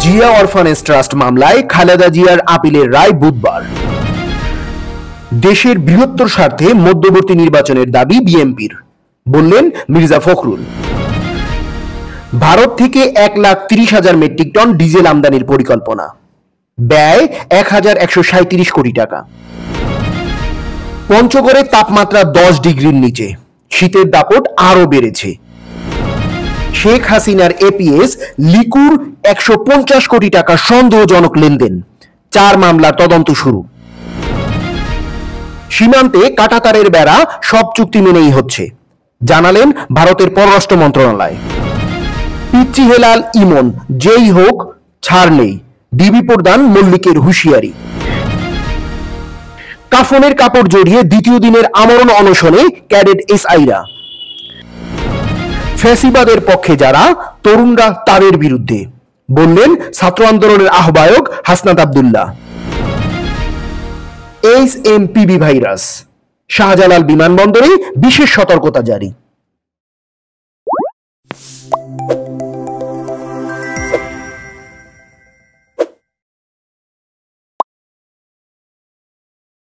Zia orphanage trust মামলায় খালেদা জিয়ার আপিলের রায় বুধবার। দেশের বৃহত্তর স্বার্থে মধ্যবর্তী নির্বাচনের দাবি বিএনপির, বললেন মির্জা ফখরুল। ভারত থেকে 1,30,000 মেট্রিক টন ডিজেল আমদানির পরিকল্পনা, ব্যয় 1,137 কোটি টাকা। পঞ্চগড়ে তাপমাত্রা 10 ডিগ্রির নিচে, শীতের দাপট আরো বেড়েছে। শেখ হাসিনার এপিএস লিকুর 150 কোটি টাকা সন্দেহজনক লেনদেন, 4 মামলার তদন্ত শুরু। সীমান্তে কাঁটাতারের বেড়া, সব চুক্তি মেনেই হচ্ছে, জানালেন ভারতের পররাষ্ট্র মন্ত্রণালয়। পিচ্চি হেলাল ইমন, যেই হোক ছাড় নেই, ডিবি প্রধান মল্লিকের হুঁশিয়ারি। কাফনের কাপড় জড়িয়ে দ্বিতীয় দিনের আমরণ অনশনে ক্যাডেট এসআইরা। ফ্যাসিবাদের পক্ষে যারা, তরুণরা তাদের বিরুদ্ধে, বললেন ছাত্র আন্দোলনের আহ্বায়ক হাসনাত আব্দুল্লাহ। HMPV ভাইরাস, শাহজালাল বিমানবন্দরে বিশেষ সতর্কতা জারি।